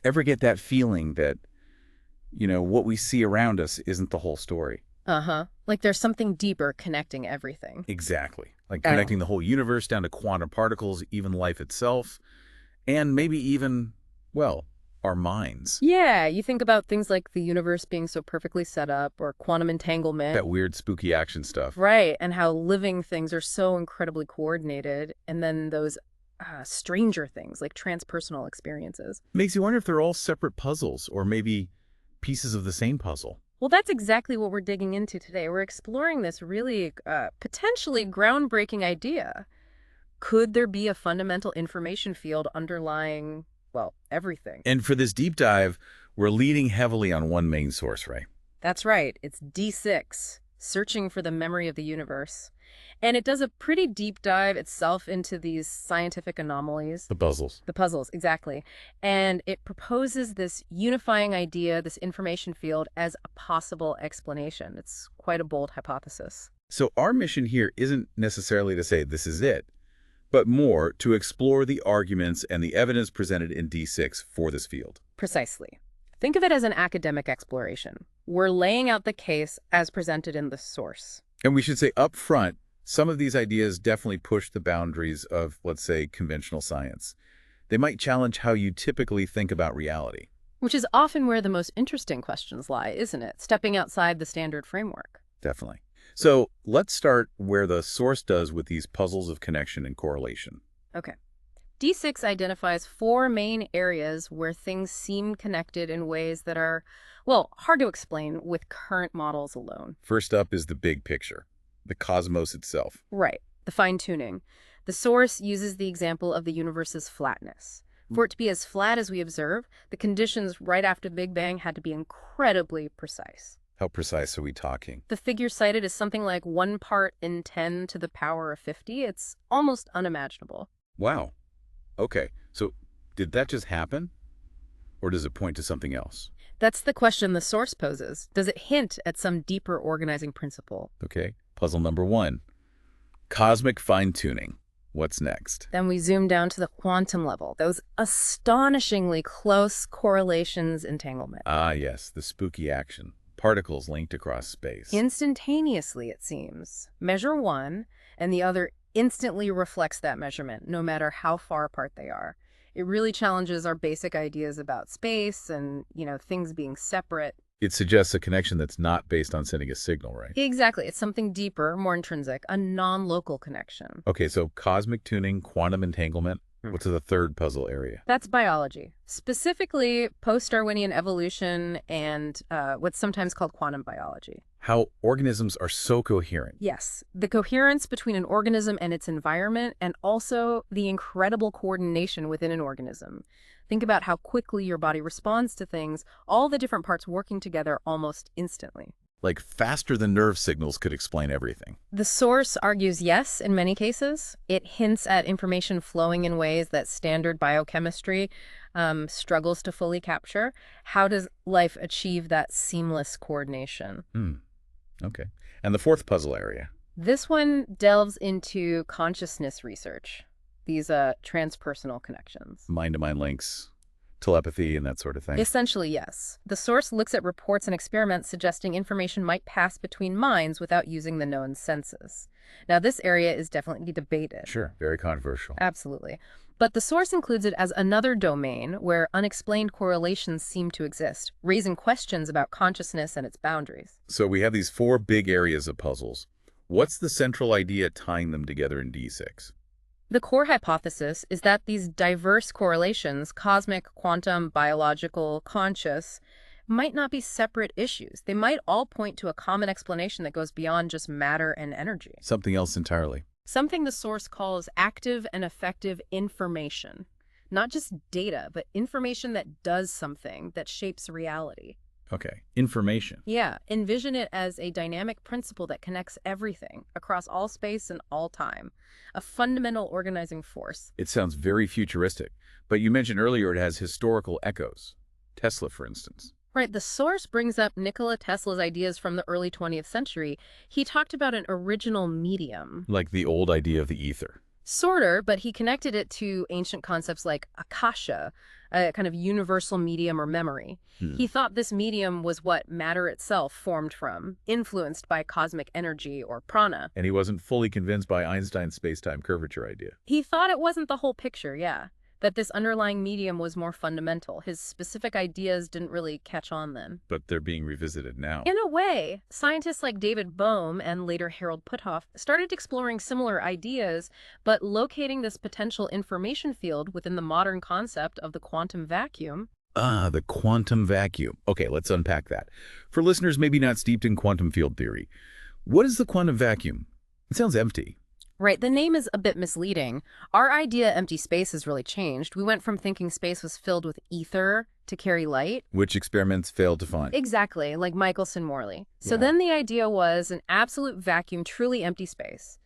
Ever get that feeling that, what we see around us isn't the whole story? Uh-huh. Like there's something deeper connecting everything. Exactly. Like Oh. connecting the whole universe down to quantum particles, even life itself, and maybe even, well, our minds. Yeah, you think about things like the universe being so perfectly set up or quantum entanglement. That weird, spooky action stuff. Right, and how living things are so incredibly coordinated, and then those stranger things like transpersonal experiences. Makes you wonder if they're all separate puzzles, or maybe pieces of the same puzzle. Well, that's exactly what we're digging into today. We're exploring this really potentially groundbreaking idea. Could there be a fundamental information field underlying, well, everything? And for this deep dive, we're leaning heavily on one main source, Ray. That's right, it's D6, Searching for the Memory of the Universe. And it does a pretty deep dive itself into these scientific anomalies. The puzzles. The puzzles, exactly. And it proposes this unifying idea, this information field, as a possible explanation. It's quite a bold hypothesis. So our mission here isn't necessarily to say this is it, but more to explore the arguments and the evidence presented in D6 for this field. Precisely. Think of it as an academic exploration. We're laying out the case as presented in the source. And we should say up front, some of these ideas definitely push the boundaries of, let's say, conventional science. They might challenge how you typically think about reality. Which is often where the most interesting questions lie, isn't it? Stepping outside the standard framework. Definitely. So let's start where the source does with these puzzles of connection and correlation. Okay. D6 identifies four main areas where things seem connected in ways that are, well, hard to explain with current models alone. First up is the big picture, the cosmos itself. Right, the fine-tuning. The source uses the example of the universe's flatness. For it to be as flat as we observe, the conditions right after the Big Bang had to be incredibly precise. How precise are we talking? The figure cited is something like 1 part in 10 to the power of 50. It's almost unimaginable. Wow. Okay, so did that just happen? Or does it point to something else? That's the question the source poses. Does it hint at some deeper organizing principle? Okay, puzzle number one. Cosmic fine-tuning. What's next? Then we zoom down to the quantum level, those astonishingly close correlations entanglement. Ah, yes, the spooky action. Particles linked across space. Instantaneously, it seems. Measure one, and the other instantly reflects that measurement, no matter how far apart they are. It really challenges our basic ideas about space and, things being separate. It suggests a connection that's not based on sending a signal, right? Exactly. It's something deeper, more intrinsic, a non-local connection. Okay, so cosmic tuning, quantum entanglement. What's the third puzzle area? That's biology, specifically post-Darwinian evolution and what's sometimes called quantum biology. How organisms are so coherent. Yes, the coherence between an organism and its environment, and also the incredible coordination within an organism. Think about how quickly your body responds to things, all the different parts working together almost instantly. Like faster than nerve signals could explain everything. The source argues yes in many cases. It hints at information flowing in ways that standard biochemistry struggles to fully capture. How does life achieve that seamless coordination? Okay. And the fourth puzzle area? This one delves into consciousness research, these transpersonal connections. Mind-to-mind links, telepathy, and that sort of thing. Essentially, yes. The source looks at reports and experiments suggesting information might pass between minds without using the known senses. Now, this area is definitely debated. Sure, very controversial. Absolutely. But the source includes it as another domain where unexplained correlations seem to exist, raising questions about consciousness and its boundaries. So we have these four big areas of puzzles. What's the central idea tying them together in D6? The core hypothesis is that these diverse correlations, cosmic, quantum, biological, conscious, might not be separate issues. They might all point to a common explanation that goes beyond just matter and energy. Something else entirely. Something the source calls active and effective information. Not just data, but information that does something, that shapes reality. Okay, information. Yeah, envision it as a dynamic principle that connects everything across all space and all time. A fundamental organizing force. It sounds very futuristic, but you mentioned earlier it has historical echoes. Tesla, for instance. Right, the source brings up Nikola Tesla's ideas from the early 20th century. He talked about an original medium. Like the old idea of the ether. Sorter, but he connected it to ancient concepts like Akasha, a kind of universal medium or memory. He thought this medium was what matter itself formed from, influenced by cosmic energy or prana. And he wasn't fully convinced by Einstein's space-time curvature idea. He thought it wasn't the whole picture, yeah. That this underlying medium was more fundamental. His specific ideas didn't really catch on then. But they're being revisited now. In a way, scientists like David Bohm and later Harold Puthoff started exploring similar ideas, but locating this potential information field within the modern concept of the quantum vacuum. Ah, the quantum vacuum. Okay, let's unpack that. For listeners maybe not steeped in quantum field theory, what is the quantum vacuum? It sounds empty. Right, the name is a bit misleading. Our idea of empty space has really changed. We went from thinking space was filled with ether to carry light. Which experiments failed to find. Exactly, like Michelson-Morley. So Yeah. then the idea was an absolute vacuum, truly empty space.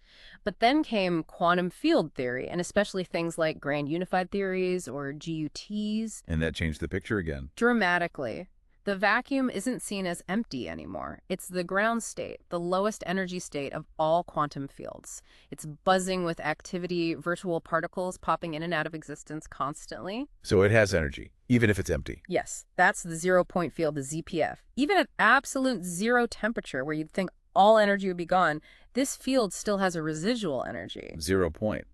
But then came quantum field theory, and especially things like grand unified theories or GUTs. And that changed the picture again. Dramatically. The vacuum isn't seen as empty anymore. It's the ground state, the lowest energy state of all quantum fields. It's buzzing with activity, virtual particles popping in and out of existence constantly. So it has energy, even if it's empty. Yes, that's the zero-point field, the ZPF. Even at absolute zero temperature, where you'd think all energy would be gone, this field still has a residual energy. 0 point.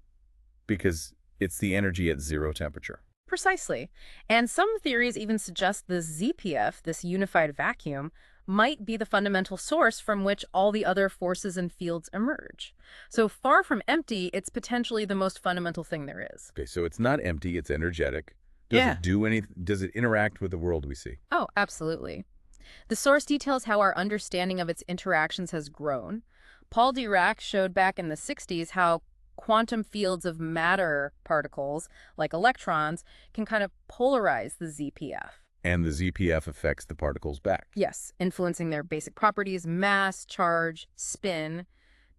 Because it's the energy at zero temperature. Precisely. And some theories even suggest the ZPF, this unified vacuum, might be the fundamental source from which all the other forces and fields emerge. So far from empty, it's potentially the most fundamental thing there is. Okay, so it's not empty, it's energetic. Does Yeah. it do anything? Does it interact with the world we see? Oh, absolutely. The source details how our understanding of its interactions has grown. Paul Dirac showed back in the 60s how quantum fields of matter particles, like electrons, can kind of polarize the ZPF. And the ZPF affects the particles back. Yes, influencing their basic properties, mass, charge, spin.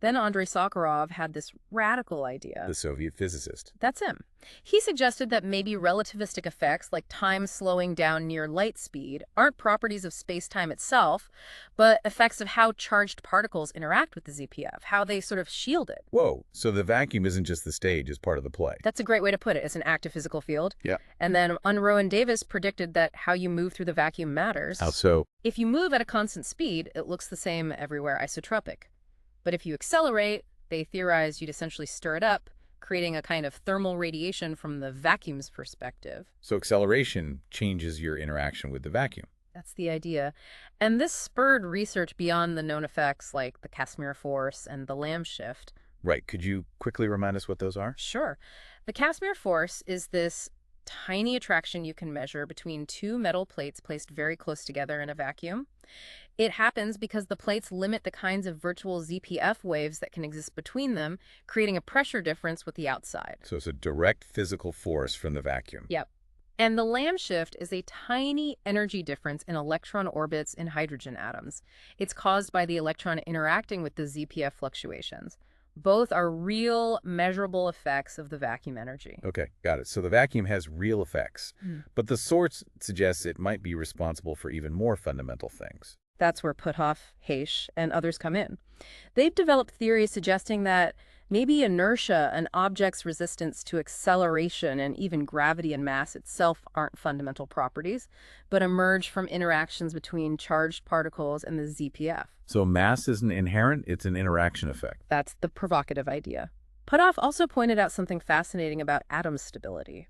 Then Andrei Sakharov had this radical idea. The Soviet physicist. That's him. He suggested that maybe relativistic effects like time slowing down near light speed aren't properties of space-time itself, but effects of how charged particles interact with the ZPF, how they sort of shield it. Whoa, so the vacuum isn't just the stage, it's part of the play. That's a great way to put it. It's an active physical field. Yeah. And then Unruh and Davis predicted that how you move through the vacuum matters. How so? If you move at a constant speed, it looks the same everywhere, isotropic. But if you accelerate, they theorized you'd essentially stir it up, creating a kind of thermal radiation from the vacuum's perspective. So acceleration changes your interaction with the vacuum. That's the idea. And this spurred research beyond the known effects like the Casimir force and the Lamb shift. Right, could you quickly remind us what those are? Sure. The Casimir force is this tiny attraction you can measure between two metal plates placed very close together in a vacuum. It happens because the plates limit the kinds of virtual ZPF waves that can exist between them, creating a pressure difference with the outside. So it's a direct physical force from the vacuum. Yep. And the Lamb shift is a tiny energy difference in electron orbits in hydrogen atoms. It's caused by the electron interacting with the ZPF fluctuations. Both are real, measurable effects of the vacuum energy. Okay, got it. So the vacuum has real effects, but the source suggests it might be responsible for even more fundamental things. That's where Puthoff, Hayes, and others come in. They've developed theories suggesting that maybe inertia, an object's resistance to acceleration, and even gravity and mass itself aren't fundamental properties, but emerge from interactions between charged particles and the ZPF. So mass isn't inherent, it's an interaction effect. That's the provocative idea. Puthoff also pointed out something fascinating about atom stability.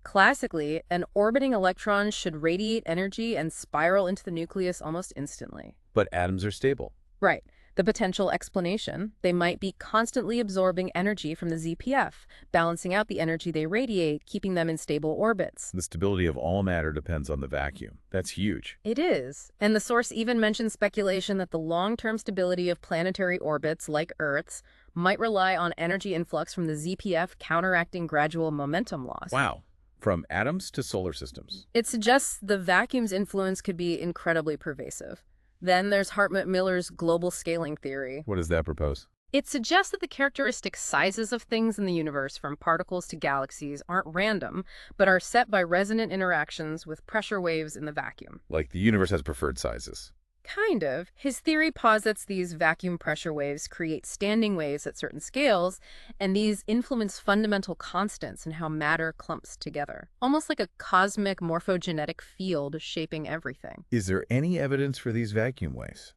Classically, an orbiting electron should radiate energy and spiral into the nucleus almost instantly. But atoms are stable. Right. The potential explanation, they might be constantly absorbing energy from the ZPF, balancing out the energy they radiate, keeping them in stable orbits. The stability of all matter depends on the vacuum. That's huge. It is. And the source even mentions speculation that the long-term stability of planetary orbits, like Earth's, might rely on energy influx from the ZPF counteracting gradual momentum loss. Wow. From atoms to solar systems. It suggests the vacuum's influence could be incredibly pervasive. Then there's Hartmut Miller's global scaling theory. What does that propose? It suggests that the characteristic sizes of things in the universe, from particles to galaxies, aren't random, but are set by resonant interactions with pressure waves in the vacuum. Like the universe has preferred sizes. Kind of. His theory posits these vacuum pressure waves create standing waves at certain scales, and these influence fundamental constants in how matter clumps together, almost like a cosmic morphogenetic field shaping everything. Is there any evidence for these vacuum waves?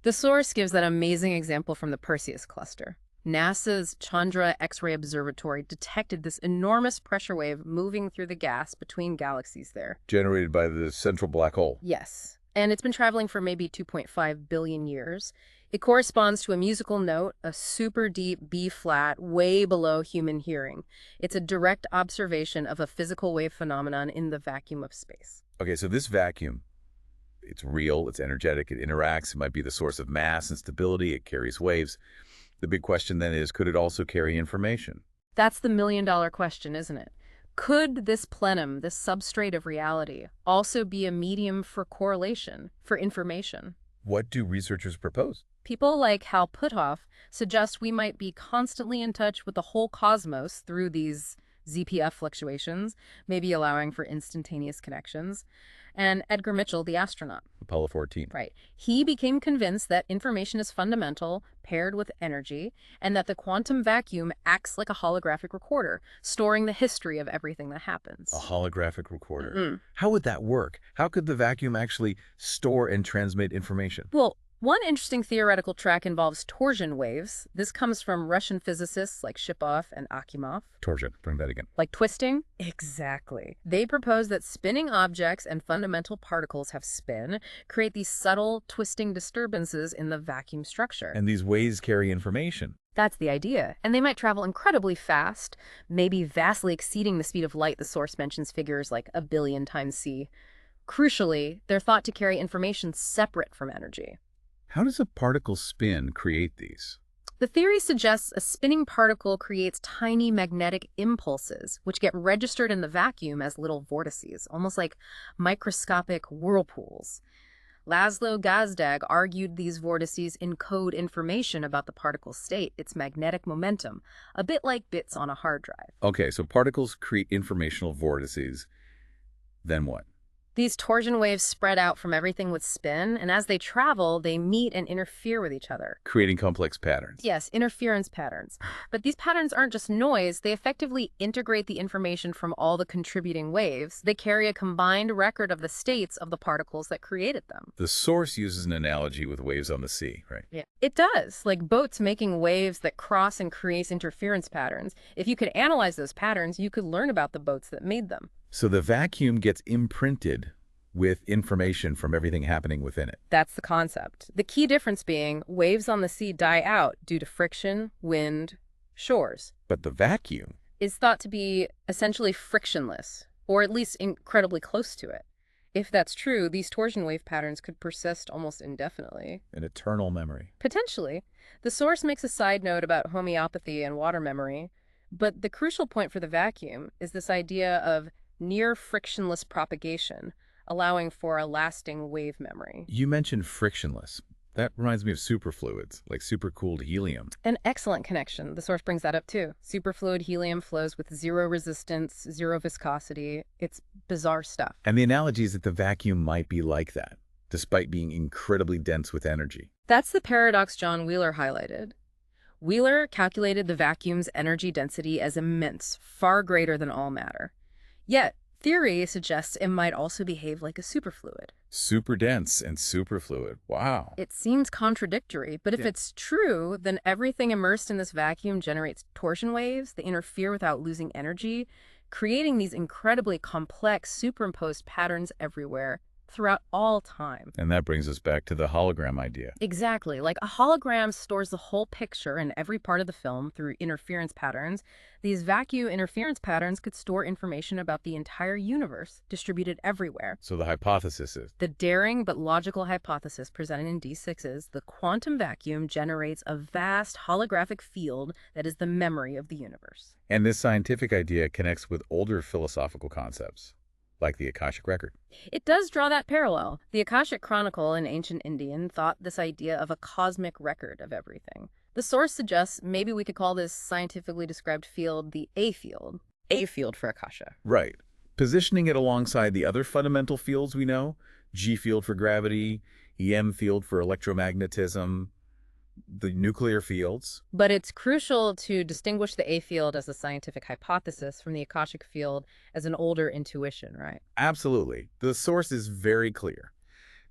The source gives that amazing example from the Perseus cluster. NASA's Chandra X-ray Observatory detected this enormous pressure wave moving through the gas between galaxies there. Generated by the central black hole. Yes, and it's been traveling for maybe 2.5 billion years. It corresponds to a musical note, a super deep B-flat, way below human hearing. It's a direct observation of a physical wave phenomenon in the vacuum of space. Okay, so this vacuum, it's real, it's energetic, it interacts, it might be the source of mass and stability, it carries waves. The big question then is, could it also carry information? That's the million-dollar question, isn't it? Could this plenum, this substrate of reality, also be a medium for correlation, for information? What do researchers propose? People like Hal Puthoff suggest we might be constantly in touch with the whole cosmos through these ZPF fluctuations, maybe allowing for instantaneous connections. And Edgar Mitchell, the astronaut, Apollo 14. right, he became convinced that information is fundamental, paired with energy, and that the quantum vacuum acts like a holographic recorder, storing the history of everything that happens. A holographic recorder. How would that work? How could the vacuum actually store and transmit information? Well, one interesting theoretical track involves torsion waves. This comes from Russian physicists like Shipov and Akimov. Torsion, bring that again. Like twisting? Exactly. They propose that spinning objects and fundamental particles have spin, create these subtle twisting disturbances in the vacuum structure. And these waves carry information. That's the idea. And they might travel incredibly fast, maybe vastly exceeding the speed of light. The source mentions figures like 1 billion times c. Crucially, they're thought to carry information separate from energy. How does a particle spin create these? The theory suggests a spinning particle creates tiny magnetic impulses, which get registered in the vacuum as little vortices, almost like microscopic whirlpools. Laszlo Gazdag argued these vortices encode information about the particle's state, its magnetic momentum, a bit like bits on a hard drive. Okay, so particles create informational vortices. Then what? These torsion waves spread out from everything with spin, and as they travel, they meet and interfere with each other. Creating complex patterns. Yes, interference patterns. But these patterns aren't just noise. They effectively integrate the information from all the contributing waves. They carry a combined record of the states of the particles that created them. The source uses an analogy with waves on the sea, right? Yeah, it does. Like boats making waves that cross and create interference patterns. If you could analyze those patterns, you could learn about the boats that made them. So the vacuum gets imprinted with information from everything happening within it. That's the concept. The key difference being waves on the sea die out due to friction, wind, shores. But the vacuum Is thought to be essentially frictionless, or at least incredibly close to it. If that's true, these torsion wave patterns could persist almost indefinitely. an eternal memory. Potentially. The source makes a side note about homeopathy and water memory, but the crucial point for the vacuum is this idea of near frictionless propagation, allowing for a lasting wave memory. You mentioned frictionless. That reminds me of superfluids, like supercooled helium. An excellent connection. The source brings that up too. Superfluid helium flows with zero resistance, zero viscosity. It's bizarre stuff. And the analogy is that the vacuum might be like that, despite being incredibly dense with energy. That's the paradox John Wheeler highlighted. Wheeler calculated the vacuum's energy density as immense, far greater than all matter. Yet, theory suggests it might also behave like a superfluid. Super dense and superfluid. Wow. It seems contradictory, but if it's true, then everything immersed in this vacuum generates torsion waves that interfere without losing energy, creating these incredibly complex superimposed patterns everywhere, throughout all time. And that brings us back to the hologram idea. Exactly. Like a hologram stores the whole picture in every part of the film through interference patterns. These vacuum interference patterns could store information about the entire universe, distributed everywhere. So the hypothesis is The daring but logical hypothesis presented in D6 is the quantum vacuum generates a vast holographic field that is the memory of the universe. And this scientific idea connects with older philosophical concepts, like the Akashic record. It does draw that parallel. The Akashic Chronicle in ancient Indian thought this idea of a cosmic record of everything. The source suggests maybe we could call this scientifically described field the A field. A field for Akasha. Right. Positioning it alongside the other fundamental fields we know, G field for gravity, EM field for electromagnetism, the nuclear fields. But it's crucial to distinguish the A field as a scientific hypothesis from the Akashic field as an older intuition, right? Absolutely. The source is very clear.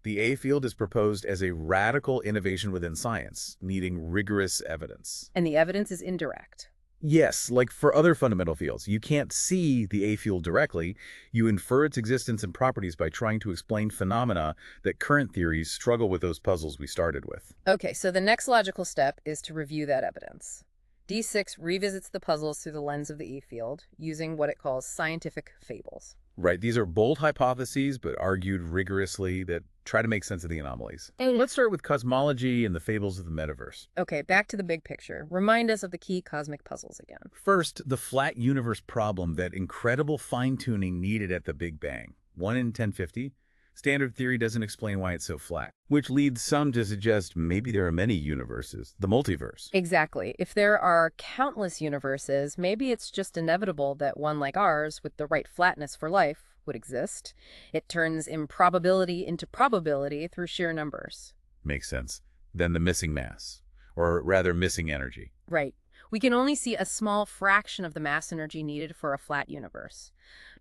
The A field is proposed as a radical innovation within science, needing rigorous evidence. And the evidence is indirect. Yes, like for other fundamental fields, you can't see the A field directly. You infer its existence and properties by trying to explain phenomena that current theories struggle with those puzzles we started with. Okay, so the next logical step is to review that evidence. D6 revisits the puzzles through the lens of the E field, using what it calls scientific fables. Right, these are bold hypotheses, but argued rigorously that try to make sense of the anomalies. And let's start with cosmology and the fables of the metaverse. Okay, back to the big picture. Remind us of the key cosmic puzzles again. First, the flat universe problem, that incredible fine-tuning needed at the Big Bang. 1 in 1050. Standard theory doesn't explain why it's so flat, which leads some to suggest maybe there are many universes, the multiverse. Exactly. If there are countless universes, maybe it's just inevitable that one like ours, with the right flatness for life, would exist. It turns improbability into probability through sheer numbers. Makes sense. Then the missing mass, or rather missing energy. Right. We can only see a small fraction of the mass energy needed for a flat universe.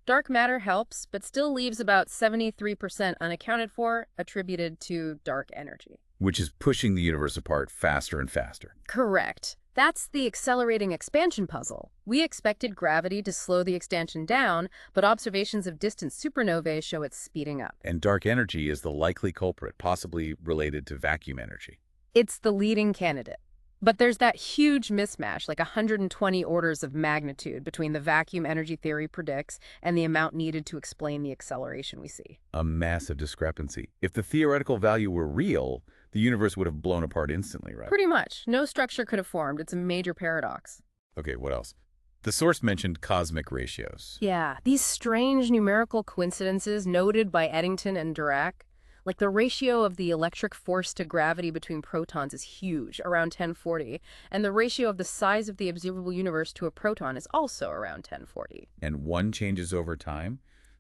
Dark matter helps, but still leaves about 73% unaccounted for, attributed to dark energy. Which is pushing the universe apart faster and faster. Correct. That's the accelerating expansion puzzle. We expected gravity to slow the expansion down, but observations of distant supernovae show it speeding up. And dark energy is the likely culprit, possibly related to vacuum energy. It's the leading candidate. But there's that huge mismatch, like 120 orders of magnitude, between the vacuum energy theory predicts and the amount needed to explain the acceleration we see. A massive discrepancy. If the theoretical value were real, the universe would have blown apart instantly, right? Pretty much. No structure could have formed. It's a major paradox. Okay, what else? The source mentioned cosmic ratios. Yeah, these strange numerical coincidences noted by Eddington and Dirac. Like the ratio of the electric force to gravity between protons is huge, around 1040, and the ratio of the size of the observable universe to a proton is also around 1040. And one changes over time,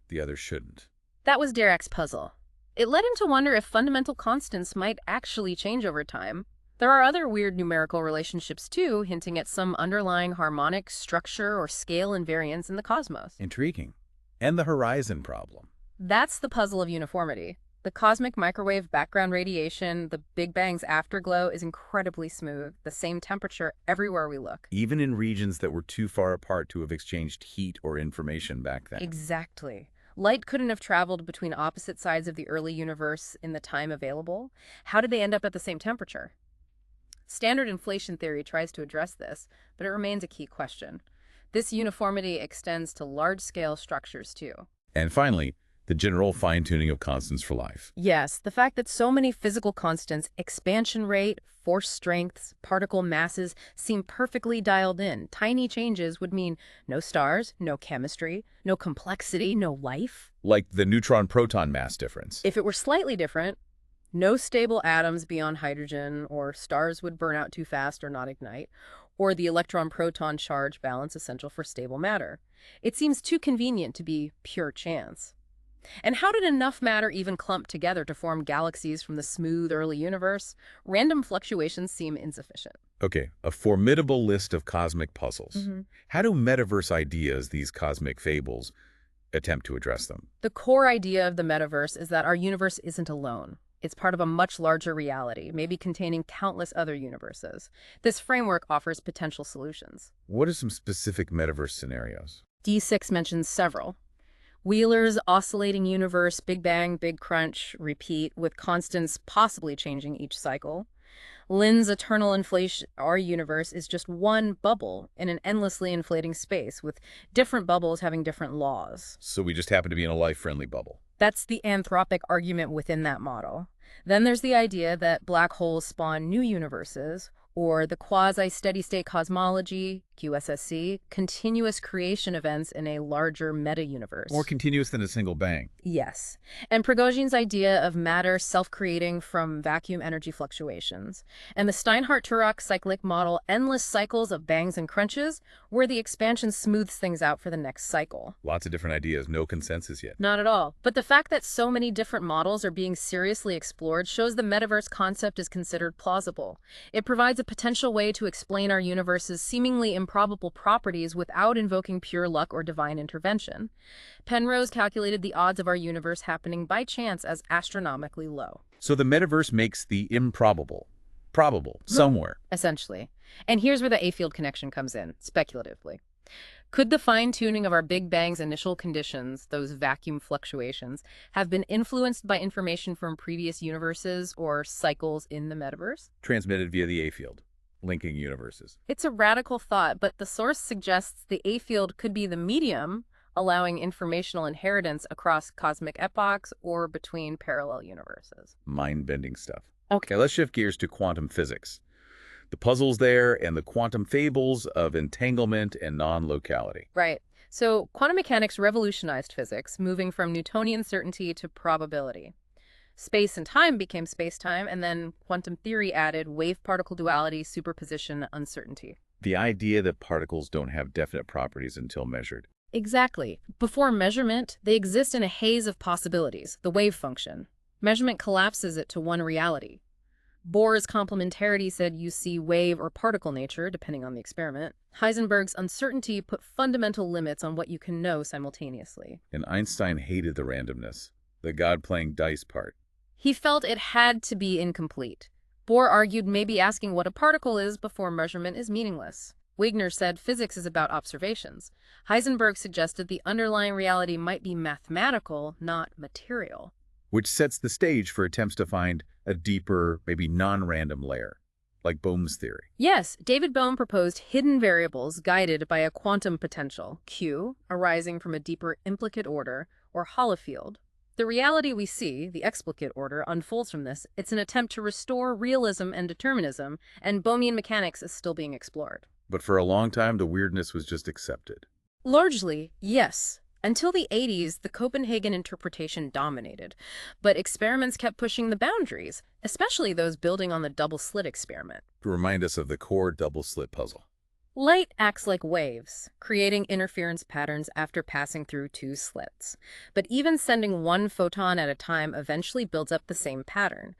the other shouldn't. That was Dirac's puzzle. It led him to wonder if fundamental constants might actually change over time. There are other weird numerical relationships too, hinting at some underlying harmonic structure or scale invariance in the cosmos. Intriguing. And the horizon problem. That's the puzzle of uniformity. The cosmic microwave background radiation, the Big Bang's afterglow, is incredibly smooth, the same temperature everywhere we look. Even in regions that were too far apart to have exchanged heat or information back then. Exactly. Light couldn't have traveled between opposite sides of the early universe in the time available. How did they end up at the same temperature? Standard inflation theory tries to address this, but it remains a key question. This uniformity extends to large-scale structures too. And finally, the general fine-tuning of constants for life. Yes, the fact that so many physical constants, expansion rate, force strengths, particle masses, seem perfectly dialed in. Tiny changes would mean no stars, no chemistry, no complexity, no life. Like the neutron-proton mass difference. If it were slightly different, no stable atoms beyond hydrogen, or stars would burn out too fast or not ignite, or the electron-proton charge balance essential for stable matter. It seems too convenient to be pure chance. And how did enough matter even clump together to form galaxies from the smooth early universe? Random fluctuations seem insufficient. Okay, a formidable list of cosmic puzzles. How do metaverse ideas, these cosmic fables, attempt to address them? The core idea of the metaverse is that our universe isn't alone. It's part of a much larger reality, maybe containing countless other universes. This framework offers potential solutions. What are some specific metaverse scenarios? D6 mentions several. Wheeler's oscillating universe, Big Bang, Big Crunch, repeat, with constants possibly changing each cycle. Lynn's eternal inflation, our universe, is just one bubble in an endlessly inflating space, with different bubbles having different laws. So we just happen to be in a life-friendly bubble. That's the anthropic argument within that model. Then there's the idea that black holes spawn new universes, or the quasi-steady-state cosmology, QSSC, continuous creation events in a larger meta-universe. More continuous than a single bang. Yes. And Prigozhin's idea of matter self-creating from vacuum energy fluctuations. And the Steinhardt-Turok cyclic model, endless cycles of bangs and crunches, where the expansion smooths things out for the next cycle. Lots of different ideas, no consensus yet. Not at all. But the fact that so many different models are being seriously explored shows the metaverse concept is considered plausible. It provides a potential way to explain our universe's seemingly improbable properties without invoking pure luck or divine intervention. Penrose calculated the odds of our universe happening by chance as astronomically low. So the metaverse makes the improbable probable somewhere. Essentially. And here's where the A-field connection comes in, speculatively. Could the fine-tuning of our Big Bang's initial conditions, those vacuum fluctuations, have been influenced by information from previous universes or cycles in the metaverse? Transmitted via the A-field, linking universes. It's a radical thought, but the source suggests the A-field could be the medium, allowing informational inheritance across cosmic epochs or between parallel universes. Mind-bending stuff. Okay. Let's shift gears to quantum physics. The puzzles there and the quantum fables of entanglement and non-locality. Right. So quantum mechanics revolutionized physics, moving from Newtonian certainty to probability. Space and time became space-time, and then quantum theory added wave-particle duality, superposition, uncertainty. The idea that particles don't have definite properties until measured. Exactly. Before measurement, they exist in a haze of possibilities, the wave function. Measurement collapses it to one reality. Bohr's complementarity said you see wave or particle nature, depending on the experiment. Heisenberg's uncertainty put fundamental limits on what you can know simultaneously. And Einstein hated the randomness, the God-playing dice part. He felt it had to be incomplete. Bohr argued maybe asking what a particle is before measurement is meaningless. Wigner said physics is about observations. Heisenberg suggested the underlying reality might be mathematical, not material. Which sets the stage for attempts to find a deeper, maybe non-random layer, like Bohm's theory. Yes, David Bohm proposed hidden variables guided by a quantum potential, Q, arising from a deeper implicate order, or holofield. The reality we see, the explicate order, unfolds from this. It's an attempt to restore realism and determinism, and Bohmian mechanics is still being explored. But for a long time, the weirdness was just accepted. Largely, yes. Until the 80s, the Copenhagen interpretation dominated, but experiments kept pushing the boundaries, especially those building on the double-slit experiment. To remind us of the core double-slit puzzle. Light acts like waves, creating interference patterns after passing through two slits. But even sending one photon at a time eventually builds up the same pattern.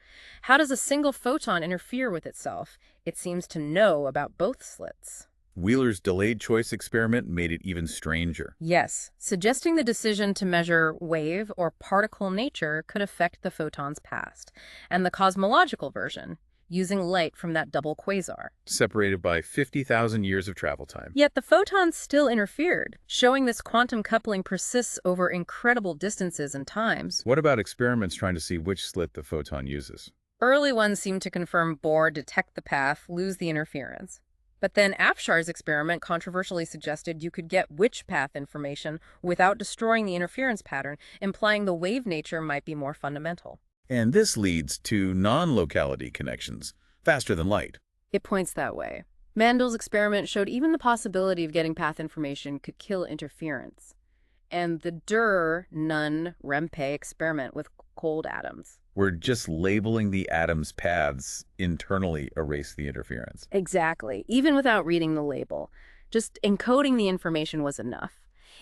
How does a single photon interfere with itself? It seems to know about both slits. Wheeler's delayed choice experiment made it even stranger. Yes, suggesting the decision to measure wave or particle nature could affect the photon's past, and the cosmological version, using light from that double quasar. Separated by 50,000 years of travel time. Yet the photons still interfered, showing this quantum coupling persists over incredible distances and times. What about experiments trying to see which slit the photon uses? Early ones seem to confirm Bohr detect the path, lose the interference. But then Afshar's experiment controversially suggested you could get which path information without destroying the interference pattern, implying the wave nature might be more fundamental. And this leads to non-locality connections, faster than light. It points that way. Mandel's experiment showed even the possibility of getting path information could kill interference. And the Nunn-Rempe experiment with cold atoms. We're just labeling the atom's paths internally erase the interference. Exactly. Even without reading the label, just encoding the information was enough.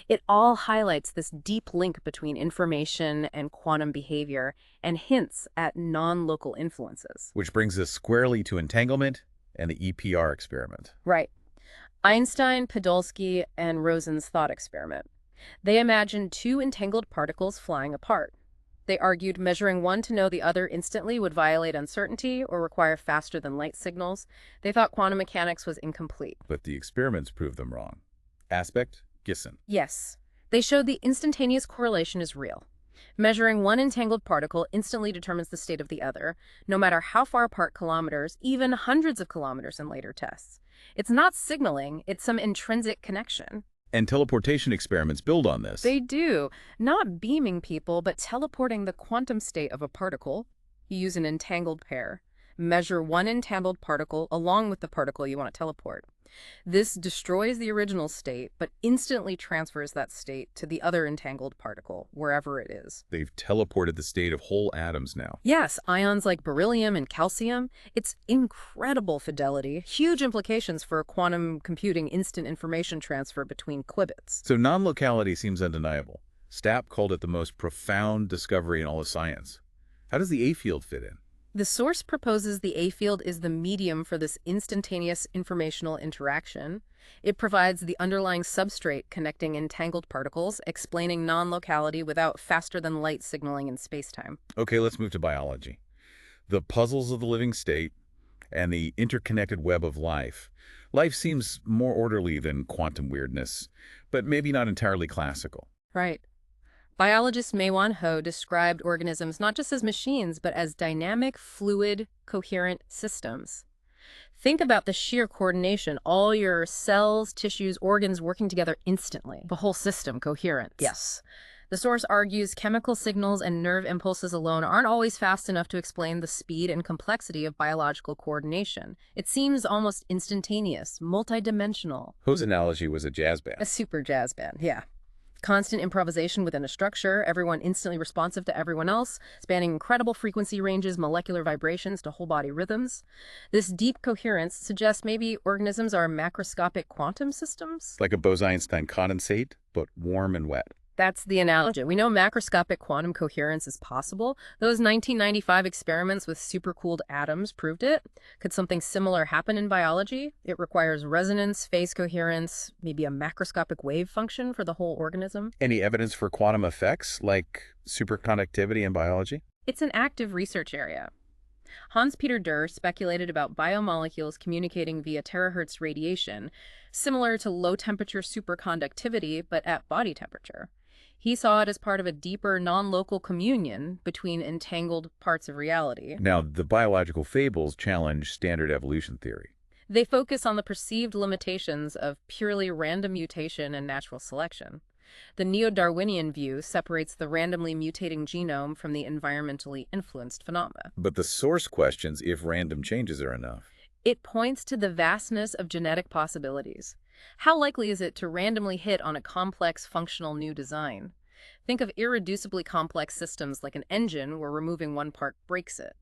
It all highlights this deep link between information and quantum behavior and hints at non-local influences. Which brings us squarely to entanglement and the EPR experiment. Right. Einstein, Podolsky, and Rosen's thought experiment. They imagined two entangled particles flying apart. They argued measuring one to know the other instantly would violate uncertainty or require faster-than-light signals. They thought quantum mechanics was incomplete. But the experiments proved them wrong. Aspect, Gisson. Yes. They showed the instantaneous correlation is real. Measuring one entangled particle instantly determines the state of the other, no matter how far apart kilometers, even hundreds of kilometers in later tests. It's not signaling, it's some intrinsic connection. And teleportation experiments build on this. They do. Not beaming people, but teleporting the quantum state of a particle. You use an entangled pair. Measure one entangled particle along with the particle you want to teleport. This destroys the original state, but instantly transfers that state to the other entangled particle, wherever it is. They've teleported the state of whole atoms now. Yes, ions like beryllium and calcium. It's incredible fidelity, huge implications for quantum computing instant information transfer between qubits. So non-locality seems undeniable. Stapp called it the most profound discovery in all of science. How does the A field fit in? The source proposes the A field is the medium for this instantaneous informational interaction. It provides the underlying substrate connecting entangled particles, explaining non-locality without faster-than-light signaling in spacetime. Okay, let's move to biology. The puzzles of the living state and the interconnected web of life. Life seems more orderly than quantum weirdness, but maybe not entirely classical. Right. Biologist Mei-Wan Ho described organisms not just as machines, but as dynamic, fluid, coherent systems. Think about the sheer coordination, all your cells, tissues, organs working together instantly. The whole system, coherence. Yes. The source argues chemical signals and nerve impulses alone aren't always fast enough to explain the speed and complexity of biological coordination. It seems almost instantaneous, multidimensional. Ho's analogy was a jazz band. A super jazz band, yeah. Constant improvisation within a structure, everyone instantly responsive to everyone else, spanning incredible frequency ranges, molecular vibrations to whole body rhythms. This deep coherence suggests maybe organisms are macroscopic quantum systems? Like a Bose-Einstein condensate, but warm and wet. That's the analogy. We know macroscopic quantum coherence is possible. Those 1995 experiments with supercooled atoms proved it. Could something similar happen in biology? It requires resonance, phase coherence, maybe a macroscopic wave function for the whole organism. Any evidence for quantum effects, like superconductivity in biology? It's an active research area. Hans-Peter Durr speculated about biomolecules communicating via terahertz radiation, similar to low-temperature superconductivity, but at body temperature. He saw it as part of a deeper, non-local communion between entangled parts of reality. Now, the biological fables challenge standard evolution theory. They focus on the perceived limitations of purely random mutation and natural selection. The neo-Darwinian view separates the randomly mutating genome from the environmentally influenced phenomena. But the source questions if random changes are enough. It points to the vastness of genetic possibilities. How likely is it to randomly hit on a complex, functional new design? Think of irreducibly complex systems like an engine where removing one part breaks it.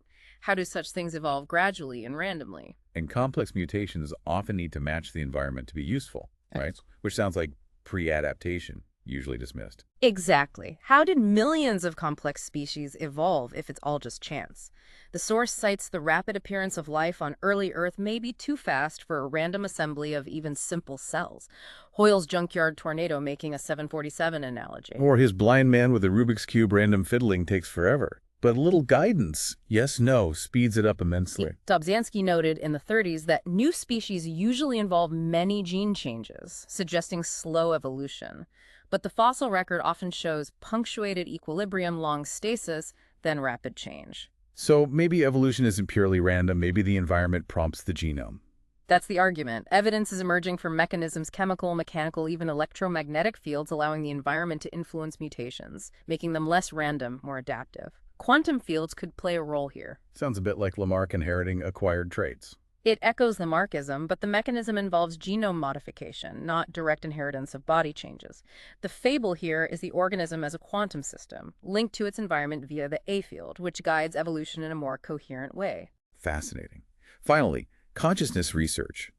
How do such things evolve gradually and randomly? And complex mutations often need to match the environment to be useful, right? Which sounds like pre-adaptation, usually dismissed. Exactly. How did millions of complex species evolve if it's all just chance? The source cites the rapid appearance of life on early Earth may be too fast for a random assembly of even simple cells. Hoyle's junkyard tornado making a 747 analogy. Or his blind man with a Rubik's Cube random fiddling takes forever. But a little guidance, yes, no, speeds it up immensely. Dobzhansky noted in the 30s that new species usually involve many gene changes, suggesting slow evolution. But the fossil record often shows punctuated equilibrium, long stasis, then rapid change. So maybe evolution isn't purely random, maybe the environment prompts the genome. That's the argument. Evidence is emerging for mechanisms, chemical, mechanical, even electromagnetic fields, allowing the environment to influence mutations, making them less random, more adaptive. Quantum fields could play a role here. Sounds a bit like Lamarck inheriting acquired traits. It echoes Lamarckism, but the mechanism involves genome modification, not direct inheritance of body changes. The fable here is the organism as a quantum system, linked to its environment via the A field, which guides evolution in a more coherent way. Fascinating. Finally, consciousness research,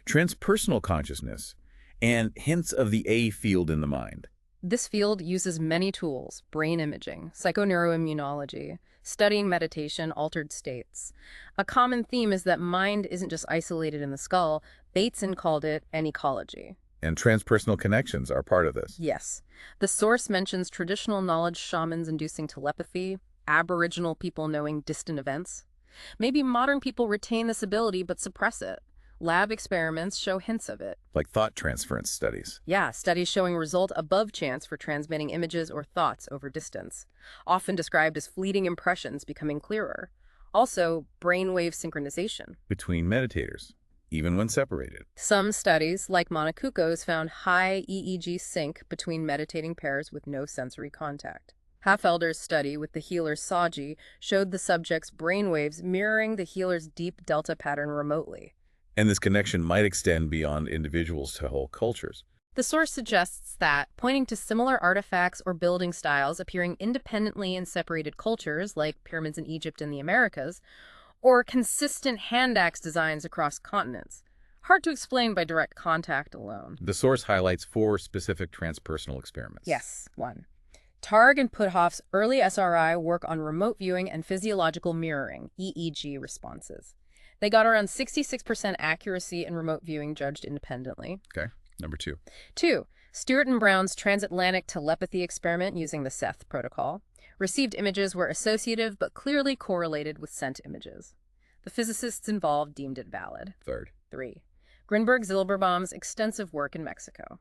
transpersonal consciousness, and hints of the A field in the mind. This field uses many tools: brain imaging, psychoneuroimmunology, studying meditation, altered states. A common theme is that mind isn't just isolated in the skull. Bateson called it an ecology. And transpersonal connections are part of this. Yes. The source mentions traditional knowledge shamans inducing telepathy, Aboriginal people knowing distant events. Maybe modern people retain this ability but suppress it. Lab experiments show hints of it. Like thought transference studies. Yeah, studies showing result above chance for transmitting images or thoughts over distance, often described as fleeting impressions becoming clearer. Also, brainwave synchronization. Between meditators, even when separated. Some studies, like Monacuco's, found high EEG sync between meditating pairs with no sensory contact. Haffelder's study with the healer Saji showed the subject's brainwaves mirroring the healer's deep delta pattern remotely. And this connection might extend beyond individuals to whole cultures. The source suggests that, pointing to similar artifacts or building styles appearing independently in separated cultures, like pyramids in Egypt and the Americas, or consistent hand axe designs across continents. Hard to explain by direct contact alone. The source highlights 4 specific transpersonal experiments. Yes, one. Targ and Puthoff's early SRI work on remote viewing and physiological mirroring, EEG, responses. They got around 66% accuracy in remote viewing judged independently. Okay, number 2. 2. Stewart and Brown's transatlantic telepathy experiment using the Seth protocol. Received images were associative but clearly correlated with sent images. The physicists involved deemed it valid. 3. Grinberg-Zilberbaum's extensive work in Mexico.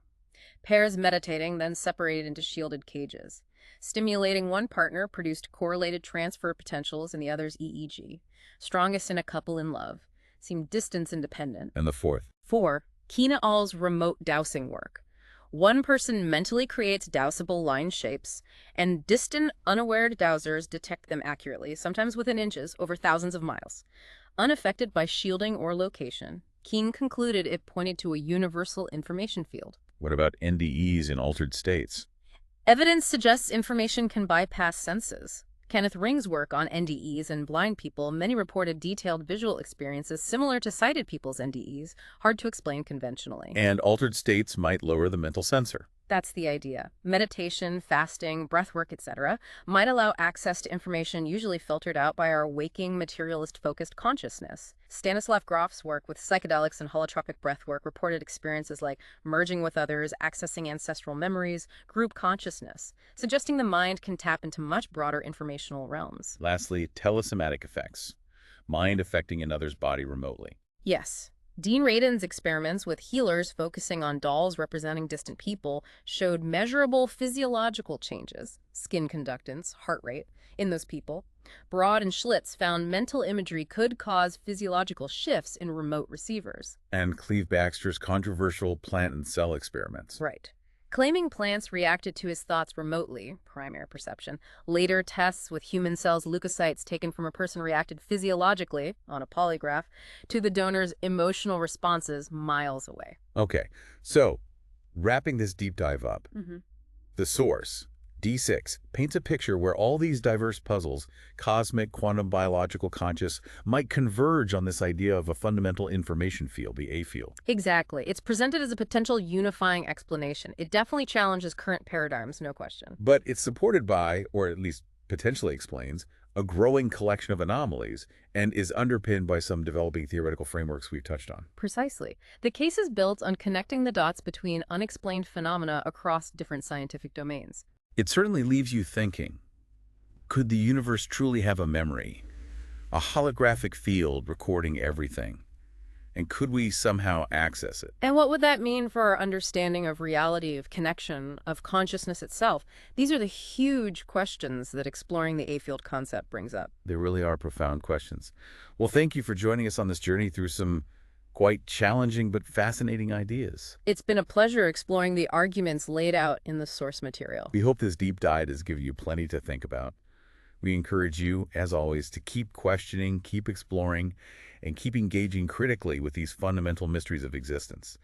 Pairs meditating, then separated into shielded cages. Stimulating one partner produced correlated transfer potentials in the other's EEG. Strongest in a couple in love. Seemed distance independent. And the 4th. 4. Keena All's remote dowsing work. One person mentally creates dowsable line shapes, and distant, unaware dowsers detect them accurately, sometimes within inches, over thousands of miles. Unaffected by shielding or location, Keen concluded it pointed to a universal information field. What about NDEs in altered states? Evidence suggests information can bypass senses. Kenneth Ring's work on NDEs in blind people, many reported detailed visual experiences similar to sighted people's NDEs, hard to explain conventionally. And altered states might lower the mental sensor. That's the idea. Meditation, fasting, breathwork, etc. might allow access to information usually filtered out by our waking, materialist-focused consciousness. Stanislav Grof's work with psychedelics and holotropic breathwork reported experiences like merging with others, accessing ancestral memories, group consciousness, suggesting the mind can tap into much broader informational realms. Lastly, telesomatic effects. Mind affecting another's body remotely. Yes. Dean Radin's experiments with healers focusing on dolls representing distant people showed measurable physiological changes, skin conductance, heart rate, in those people. Broad and Schlitz found mental imagery could cause physiological shifts in remote receivers. And Cleve Baxter's controversial plant and cell experiments. Right. Claiming plants reacted to his thoughts remotely, primary perception. Later tests with human cells leukocytes taken from a person reacted physiologically, on a polygraph, to the donor's emotional responses miles away. Okay, so wrapping this deep dive up, the source, D6, paints a picture where all these diverse puzzles, cosmic, quantum, biological, conscious, might converge on this idea of a fundamental information field, the A field. Exactly. It's presented as a potential unifying explanation. It definitely challenges current paradigms, no question. But it's supported by, or at least potentially explains, a growing collection of anomalies and is underpinned by some developing theoretical frameworks we've touched on. Precisely. The case is built on connecting the dots between unexplained phenomena across different scientific domains. It certainly leaves you thinking, could the universe truly have a memory, a holographic field recording everything? And could we somehow access it? And what would that mean for our understanding of reality, of connection, of consciousness itself? These are the huge questions that exploring the A-field concept brings up. They really are profound questions. Well, thank you for joining us on this journey through some quite challenging but fascinating ideas. It's been a pleasure exploring the arguments laid out in the source material. We hope this deep dive has given you plenty to think about. We encourage you, as always, to keep questioning, keep exploring, and keep engaging critically with these fundamental mysteries of existence.